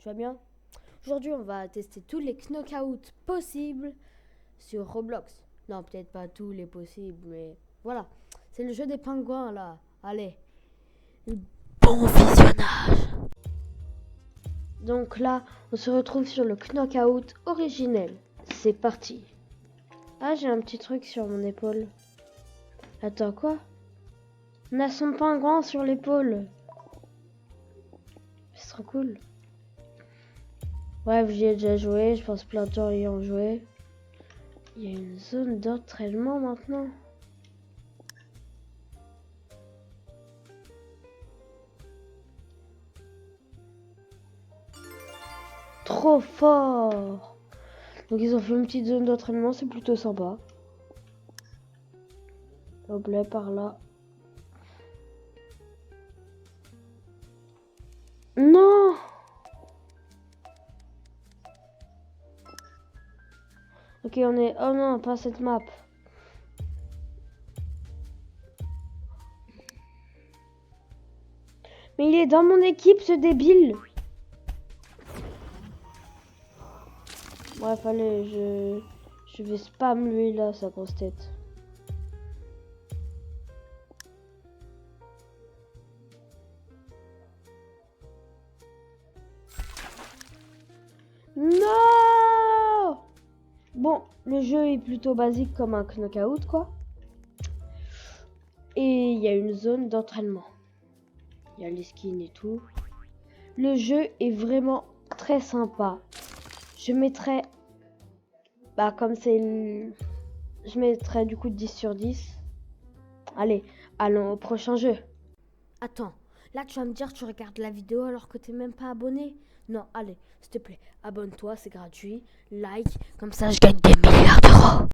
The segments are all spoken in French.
Tu vas bien? Aujourd'hui, on va tester tous les knockouts possibles sur Roblox. Non, peut-être pas tous les possibles, mais voilà. C'est le jeu des pingouins, là. Allez. Bon visionnage. Donc là, on se retrouve sur le knockout originel. C'est parti. Ah, j'ai un petit truc sur mon épaule. Attends, quoi? On a son pingouin sur l'épaule. C'est trop cool. Bref, j'y ai déjà joué. Je pense plein de gens y ont joué. Il y a une zone d'entraînement maintenant. Trop fort! Donc ils ont fait une petite zone d'entraînement, c'est plutôt sympa. Hop là, par là. Non! Ok, on est... Oh non, pas cette map. Mais il est dans mon équipe, ce débile! Bref, allez, je vais spam lui là, sa grosse tête. Non! Bon, le jeu est plutôt basique comme un knockout, quoi. Et il y a une zone d'entraînement. Il y a les skins et tout. Le jeu est vraiment très sympa. Je mettrais... Bah comme c'est... Je mettrais du coup 10 sur 10. Allez, allons au prochain jeu. Attends, là tu vas me dire tu regardes la vidéo alors que t'es même pas abonné? Non, allez, s'il te plaît, abonne-toi, c'est gratuit. Like, comme ça je gagne des milliards d'euros.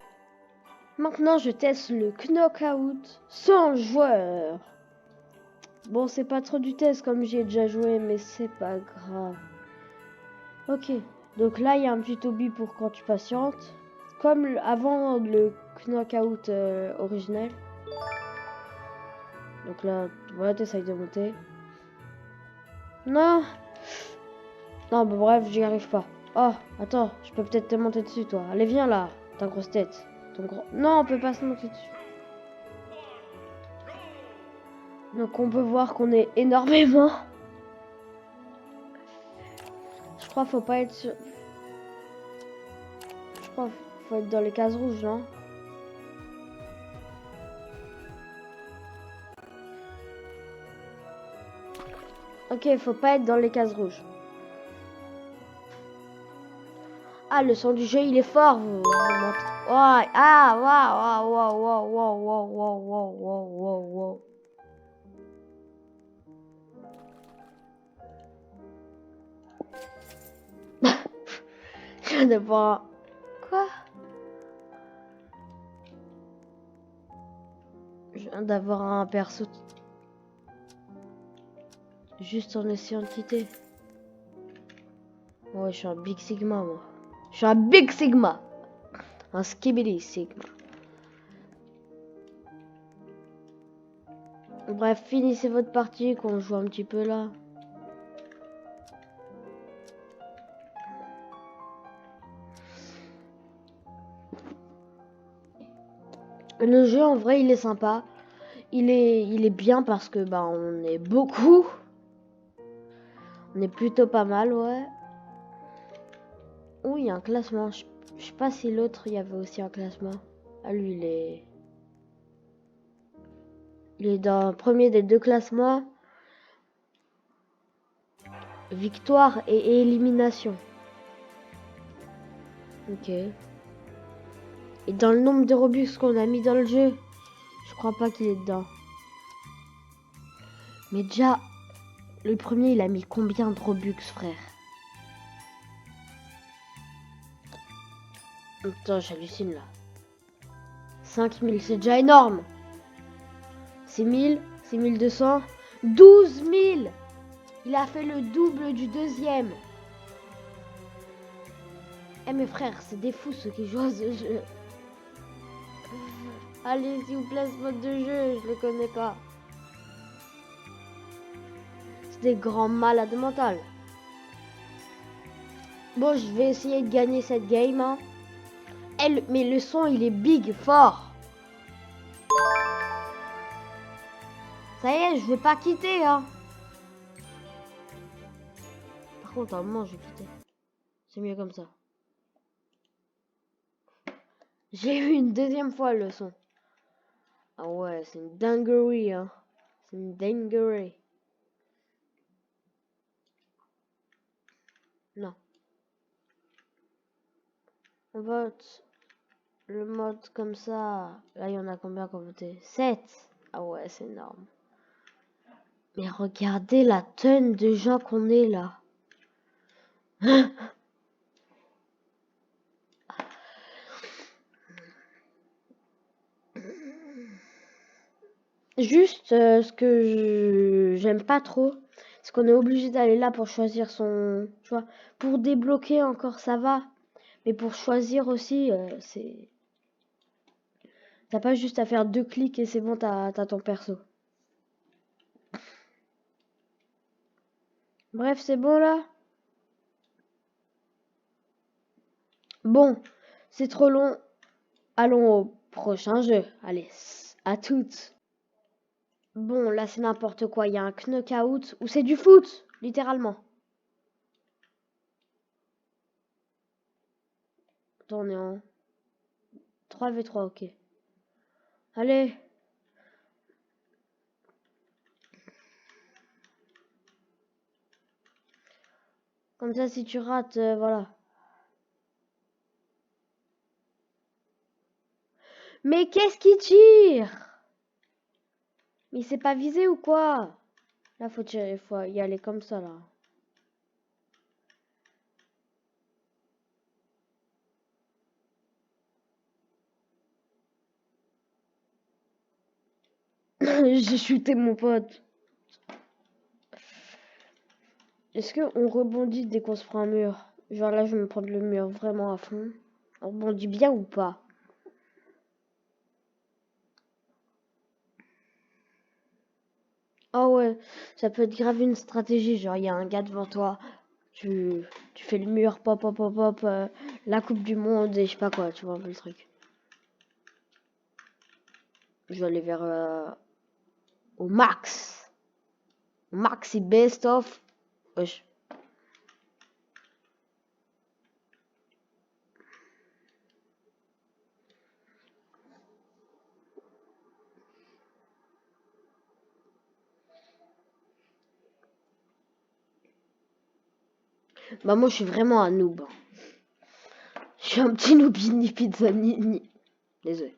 Maintenant je teste le knockout sans joueur. Bon, c'est pas trop du test comme j'y ai déjà joué, mais c'est pas grave. Ok, donc là il y a un petit hobby pour quand tu patientes. Comme avant le knockout originel. Donc là, voilà, t'essayes de monter. Non! Non, bah bref, j'y arrive pas. Oh, attends, je peux peut-être te monter dessus, toi. Allez, viens là, ta grosse tête. Ton gros... Non, on peut pas se monter dessus. Donc on peut voir qu'on est énormément. Je crois faut pas être sur... Je crois faut être dans les cases rouges, non? Ok, faut pas être dans les cases rouges. Ah, le son du jeu, il est fort. Oh, ah, waouh, waouh, waouh, waouh, waouh, waouh, waouh, waouh, waouh, waouh. Je viens de voir... Quoi? Je viens d'avoir un perso... Juste en essayant de quitter. Ouais, je suis un Big Sigma, moi. Je suis un Big Sigma. Un Skibidi Sigma. Bref, finissez votre partie, qu'on joue un petit peu là. Le jeu, en vrai, il est sympa. Il est bien parce que, bah, on est beaucoup. On est plutôt pas mal, ouais. Oui, il y a un classement. Je sais pas si l'autre, il y avait aussi un classement. Ah, lui, il est dans le premier des deux classements. Victoire et élimination. Ok. Et dans le nombre de Robux qu'on a mis dans le jeu, je crois pas qu'il est dedans. Mais déjà, le premier, il a mis combien de Robux, frère? Attends, j'hallucine là. 5000, c'est déjà énorme. 6000, 6200, 12000. Il a fait le double du deuxième. Eh mes frères, c'est des fous ceux qui jouent à ce jeu. Allez, s'il vous plaît, ce mode de jeu, je le connais pas. C'est des grands malades mentaux. Bon, je vais essayer de gagner cette game. Hein. Mais le son, il est big, fort. Ça y est, je vais pas quitter. Hein. Par contre, à un moment, je vais quitter. C'est mieux comme ça. J'ai eu une deuxième fois le son. Ah ouais, c'est une dinguerie. Hein. C'est une dinguerie. Non. On vote le mode comme ça. Là, il y en a combien qui ont voté? 7. Ah ouais, c'est énorme. Mais regardez la tonne de gens qu'on est là. Juste ce que j'aime pas trop, c'est qu'on est obligé d'aller là pour choisir son... Tu vois, pour débloquer encore ça va. Mais pour choisir aussi, c'est... T'as pas juste à faire 2 clics et c'est bon, t'as ton perso. Bref, c'est bon là? Bon, c'est trop long. Allons au prochain jeu. Allez, à toutes. Bon, là c'est n'importe quoi. Il y a un knockout ou c'est du foot, littéralement. Attends, on est en 3v3, ok. Allez. Comme ça, si tu rates, voilà. Mais qu'est-ce qui tire? Mais c'est pas visé ou quoi? Là, faut y aller comme ça, là. J'ai chuté mon pote. Est-ce qu'on rebondit dès qu'on se prend un mur? Genre là, je vais me prendre le mur vraiment à fond. On rebondit bien ou pas? Ah ouais, ça peut être grave une stratégie. Genre, il y a un gars devant toi. Tu fais le mur, pop, pop, pop, pop. La Coupe du Monde et je sais pas quoi. Tu vois un peu le truc. Je vais aller vers... au max. Max et best of. Wesh. Bah moi je suis vraiment un noob. Je suis un petit noobini pizzanini. Désolé.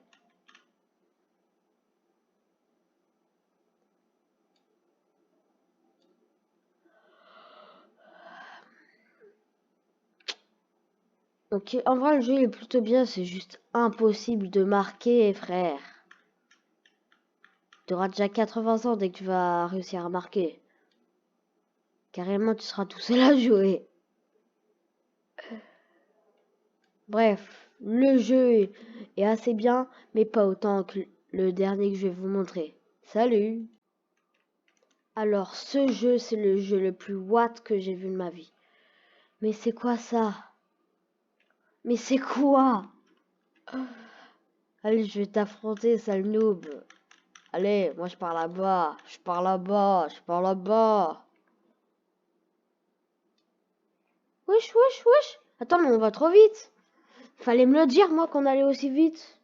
Ok, en vrai le jeu il est plutôt bien, c'est juste impossible de marquer, frère. Tu auras déjà 80 ans dès que tu vas réussir à marquer. Carrément tu seras tout seul à jouer. Bref, le jeu est assez bien, mais pas autant que le dernier que je vais vous montrer. Salut! Alors, ce jeu, c'est le jeu le plus watt que j'ai vu de ma vie. Mais c'est quoi ça? Mais c'est quoi? Allez, je vais t'affronter, sale noob. Allez, moi je pars là-bas, je pars là-bas, je pars là-bas. Wesh, wesh, wesh. Attends, mais on va trop vite. Fallait me le dire, moi, qu'on allait aussi vite.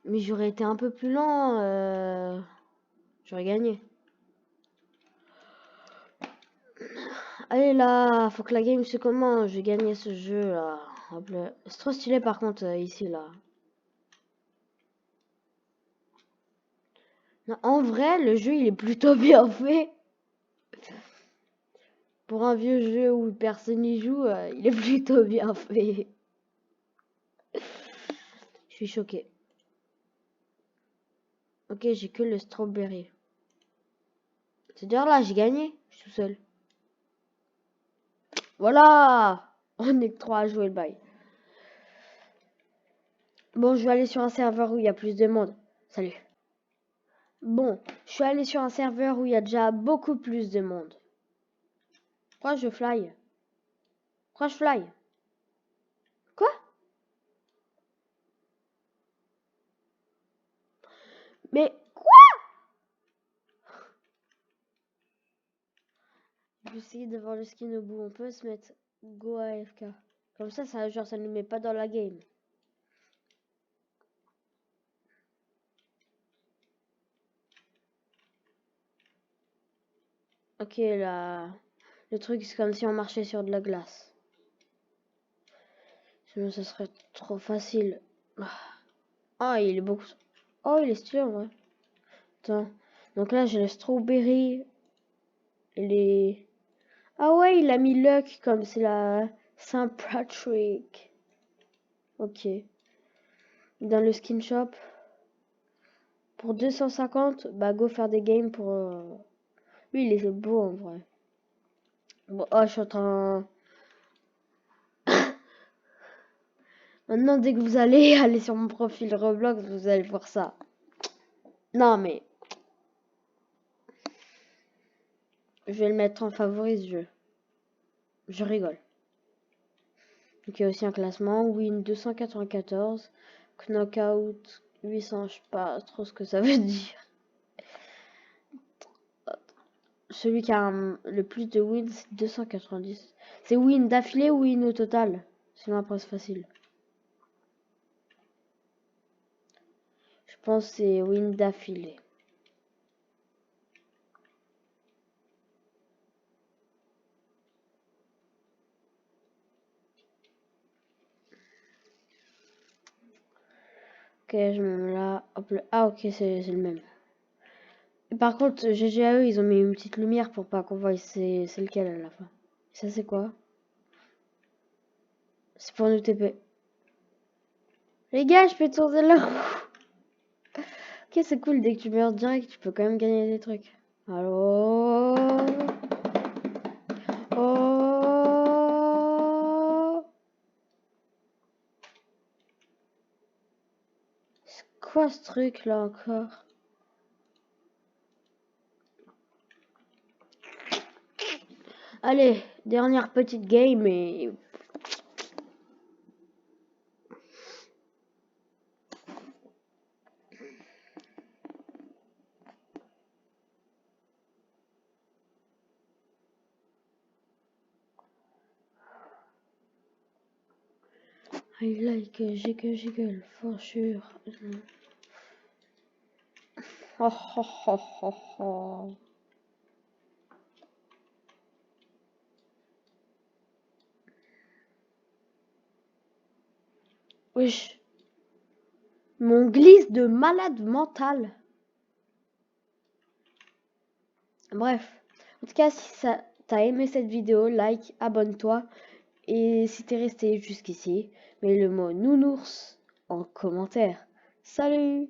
Mais j'aurais été un peu plus lent, j'aurais gagné. Allez là, faut que la game se commence. Je vais gagner ce jeu là. Hop là. C'est trop stylé par contre ici là. Non, en vrai, le jeu il est plutôt bien fait. Pour un vieux jeu où personne n'y joue, il est plutôt bien fait. Je suis choquée. Ok, j'ai que le strawberry. C'est-à-dire là, j'ai gagné. Je suis tout seul. Voilà! On est que 3 à jouer le bail. Bon, je vais aller sur un serveur où il y a plus de monde. Salut. Bon, je suis allé sur un serveur où il y a déjà beaucoup plus de monde. Pourquoi je fly? Crash Fly. Quoi? Mais quoi? Je vais essayer d'avoir le skin au bout. On peut se mettre Go AFK. Comme ça, genre, ça nous met pas dans la game. Ok, là... Le truc, c'est comme si on marchait sur de la glace. Sinon, ça serait trop facile. Ah, il est beaucoup... Oh, il est stylé, en vrai. Attends. Donc là, j'ai le strawberry. Les... Ah ouais, il a mis Luck comme c'est la Saint-Patrick. Ok. Dans le skin shop. Pour 250, bah go faire des games pour... Lui, il est beau, en vrai. Bon, oh, je suis en train... Maintenant, dès que vous allez aller sur mon profil Roblox, vous allez voir ça. Non, mais... Je vais le mettre en favori, ce jeu. Je rigole. Donc, il y a aussi un classement. Win 294. Knockout 800. Je sais pas trop ce que ça veut dire. Celui qui a le plus de wins, c'est 290. C'est win d'affilée ou win au total? Sinon, après, c'est facile. Je pense que c'est win d'affilée. Ok, je me mets là. Hop là. Ah, ok, c'est le même. Et par contre, GGAE, ils ont mis une petite lumière pour pas qu'on voie c'est lequel à la fin. Ça, c'est quoi? C'est pour nous TP. Les gars, je peux tourner là. Ok, c'est cool. Dès que tu meurs direct, tu peux quand même gagner des trucs. Allô? Oh! C'est quoi ce truc là encore? Allez, dernière petite game et... I like jiggle for sure. Oh, oh, oh, oh, oh. Wesh. Mon glisse de malade mental. Bref. En tout cas, si t'as aimé cette vidéo, like, abonne-toi. Et si t'es resté jusqu'ici, mets le mot nounours en commentaire. Salut!